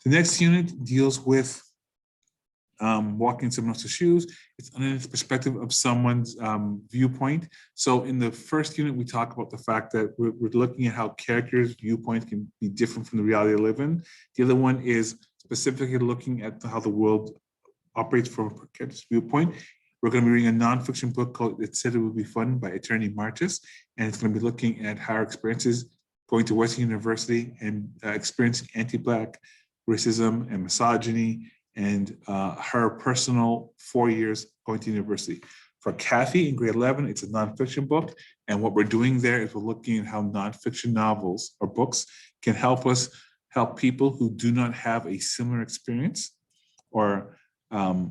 The next unit deals with walking someone else's shoes. It's under the perspective of someone's viewpoint. So in the first unit, we talk about the fact that we're looking at how characters' viewpoints can be different from the reality they live in. The other one is specifically looking at how the world operates from a character's viewpoint. We're going to be reading a nonfiction book called It Said It Would Be Fun by Attorney Martis, and it's going to be looking at her experiences going to Western University and experiencing anti-Black racism and misogyny, and her personal 4 years going to university. For Kathy in grade 11, it's a nonfiction book. And what we're doing there is we're looking at how nonfiction novels or books can help us help people who do not have a similar experience or have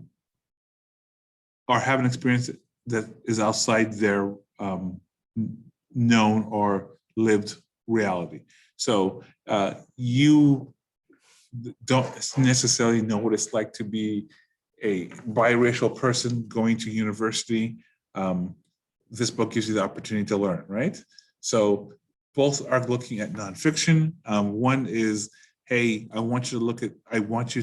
an experience that is outside their known or lived reality. So you don't necessarily know what it's like to be a biracial person going to university. This book gives you the opportunity to learn, right? So both are looking at nonfiction. One is, hey, I want you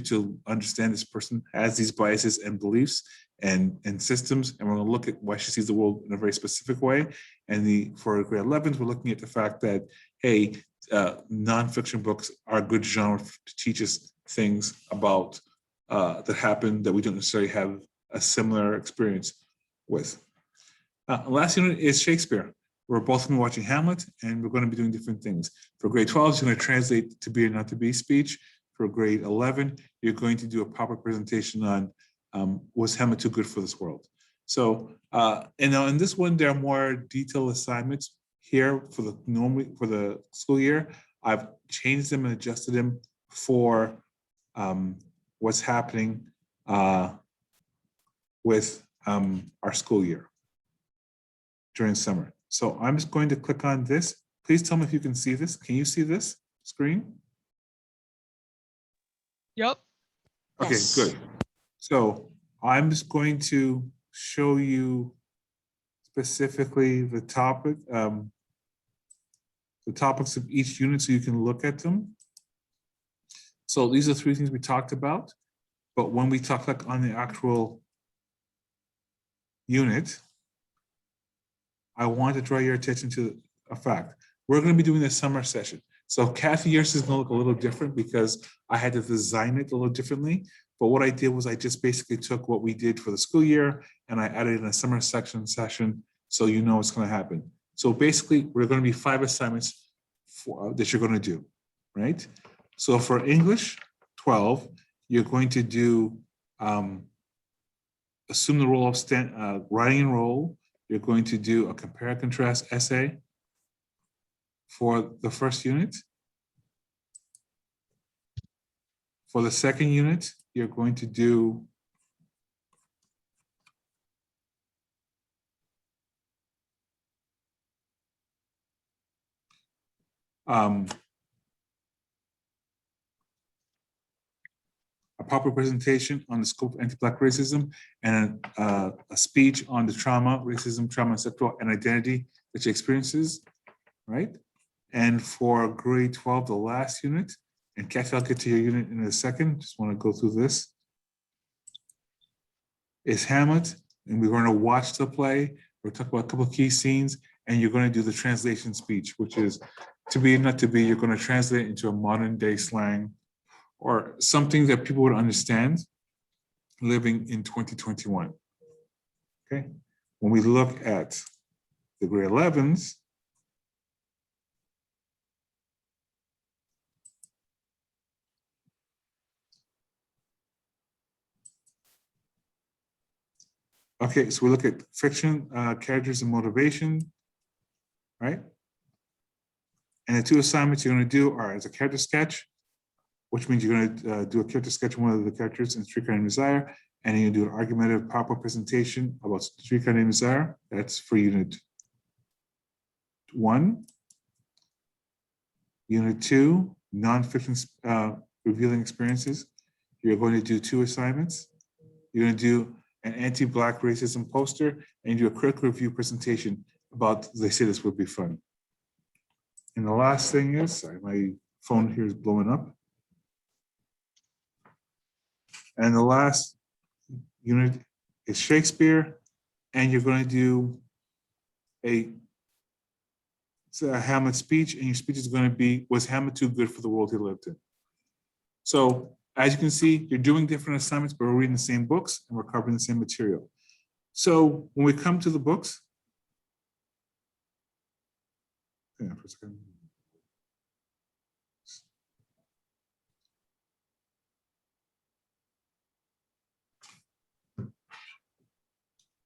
to understand this person has these biases and beliefs and systems, and we're going to look at why she sees the world in a very specific way. And for grade 11s, we're looking at the fact that, hey, nonfiction books are a good genre to teach us things about that happen that we don't necessarily have a similar experience with. Last unit is Shakespeare. We're both going to be watching Hamlet, and we're going to be doing different things. For grade 12, you're going to translate To Be or Not to Be speech. For grade 11, you're going to do a proper presentation on was Hamlet too good for this world? So, and now in this one, there are more detailed assignments here for the school year. I've changed them and adjusted them for what's happening with our school year during summer. So I'm just going to click on this. Please tell me if you can see this. Can you see this screen? Yep. Okay, yes. Good. So I'm just going to show you specifically the topics of each unit so you can look at them. So these are 3 things we talked about, but when we click on the actual unit, I want to draw your attention to a fact. We're going to be doing a summer session. So Kathy, yours is going to look a little different because I had to design it a little differently. But what I did was I just basically took what we did for the school year and I added in a summer session so you know what's going to happen. So basically, we're going to be 5 assignments that you're going to do, right? So for English 12, you're going to do assume the role of writing and role. You're going to do a compare and contrast essay for the first unit. For the second unit, you're going to do a proper presentation on the scope of anti-Black racism and a speech on the racism, trauma, sexual, and identity that she experiences, right? And for grade 12, the last unit, and Kathy, I'll get to your unit in a second, just want to go through this, is Hamlet, and we're going to watch the play. We're talking about a couple of key scenes, and you're going to do the translation speech, which is to be and not to be. You're going to translate into a modern day slang or something that people would understand living in 2021, okay? When we look at the grade 11s, okay, so we look at fiction, characters and motivation, right? And the 2 assignments you're going to do are as a character sketch, which means you're going to do a character sketch of one of the characters in Streetcar Named Desire, and then you do an argumentative PowerPoint presentation about Streetcar Named Desire. That's for unit 1. Unit 2, nonfiction revealing experiences. You're going to do 2 assignments. You're going to do an anti-Black racism poster and do a critical review presentation about They Say This Would Be Fun. And the last thing is, sorry, my phone here is blowing up. And the last unit is Shakespeare, and you're going to do it's a Hamlet speech, and your speech is going to be, was Hamlet too good for the world he lived in? So as you can see, you're doing different assignments, but we're reading the same books and we're covering the same material. So when we come to the books, hang on for a second.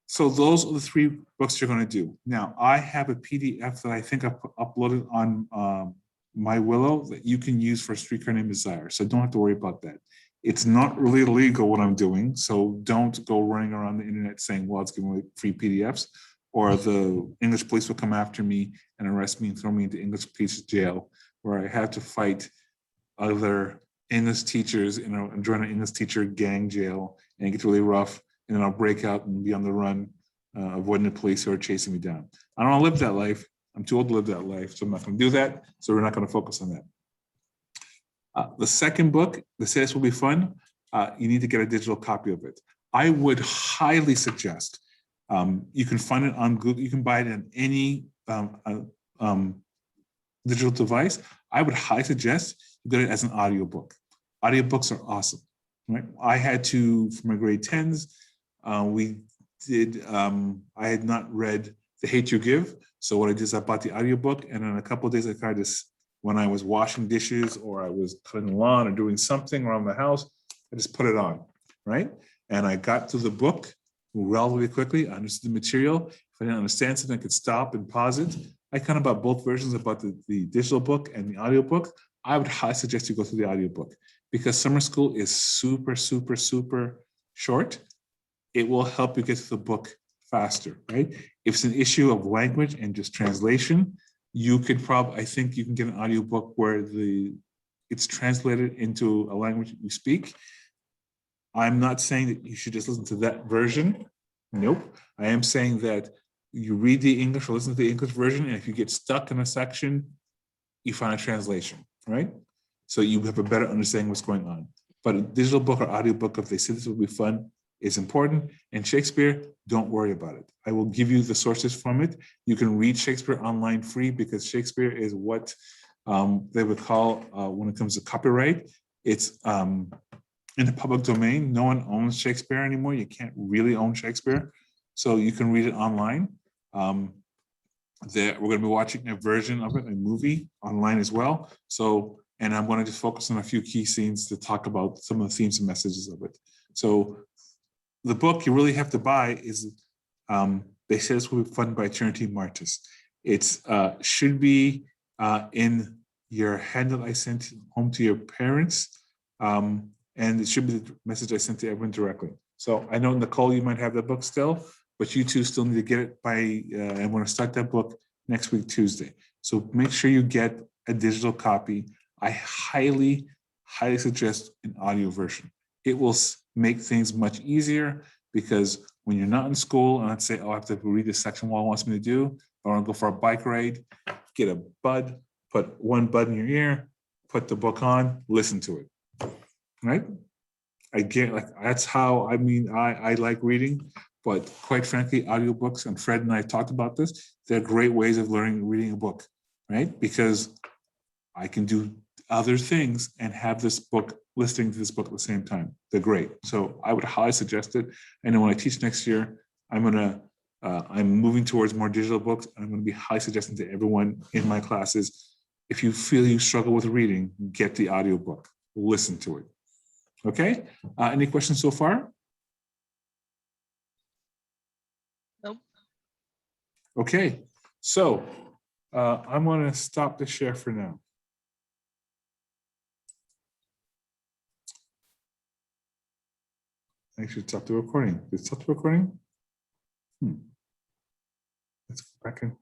So those are the 3 books you're going to do. Now, I have a PDF that I think I uploaded on my Willow that you can use for Streetcar Named Desire. So don't have to worry about that. It's not really illegal what I'm doing. So don't go running around the internet saying, well, it's giving away free PDFs, or the English police will come after me and arrest me and throw me into English police jail, where I have to fight other English teachers and join an English teacher gang jail, and it gets really rough. And then I'll break out and be on the run, avoiding the police who are chasing me down. I don't want to live that life. I'm too old to live that life, so I'm not going to do that. So we're not going to focus on that. The second book, The Say This Will Be Fun, you need to get a digital copy of it. I would highly suggest, you can find it on Google, you can buy it on any digital device. I would highly suggest you get it as an audiobook. Audiobooks are awesome, right? I had to, for my grade 10s, I had not read The Hate You Give. So what I did is I bought the audiobook, and in a couple of days I tried this when I was washing dishes or I was cutting the lawn or doing something around the house. I just put it on, right? And I got through the book relatively quickly. I understood the material. If I didn't understand something, I could stop and pause it. I kind of bought both versions. I bought the digital book and the audiobook. I would highly suggest you go through the audiobook because summer school is super, super, super short. It will help you get to the book faster, right? If it's an issue of language and just translation, you could probably, I think you can get an audiobook where it's translated into a language you speak. I'm not saying that you should just listen to that version. Nope. I am saying that you read the English or listen to the English version, and if you get stuck in a section, you find a translation, right? So you have a better understanding what's going on. But a digital book or audiobook, if they say this will be fun, is important. And Shakespeare, don't worry about it. I will give you the sources from it. You can read Shakespeare online free because Shakespeare is what they would call, when it comes to copyright, it's in the public domain. No one owns Shakespeare anymore. You can't really own Shakespeare. So you can read it online. We're going to be watching a version of it, a movie online as well. So, and I'm going to just focus on a few key scenes to talk about some of the themes and messages of it. So the book you really have to buy is, They Say This Will Be Fun by Trinity Martis. It's should be in your handout I sent home to your parents. And it should be the message I sent to everyone directly. So I know, Nicole, you might have that book still, but you two still need to get it by, I'm going to start that book next week, Tuesday. So make sure you get a digital copy. I highly, highly suggest an audio version. It will make things much easier because when you're not in school and let's say, oh, I have to read this section while it wants me to do, I want to go for a bike ride, get a bud, put one bud in your ear, put the book on, listen to it, right? I get, like, that's how, I like reading, but quite frankly, audiobooks, and Fred and I talked about this, they're great ways of reading a book, right? Because I can do other things and have this book, listening to this book at the same time. They're great. So I would highly suggest it. I know when I teach next year, I'm moving towards more digital books. And I'm going to be highly suggesting to everyone in my classes, if you feel you struggle with reading, get the audiobook, listen to it. Okay. Any questions so far? Nope. Okay. So I'm going to stop the share for now. I should stop the recording. Did it stop the recording? Let's go back in.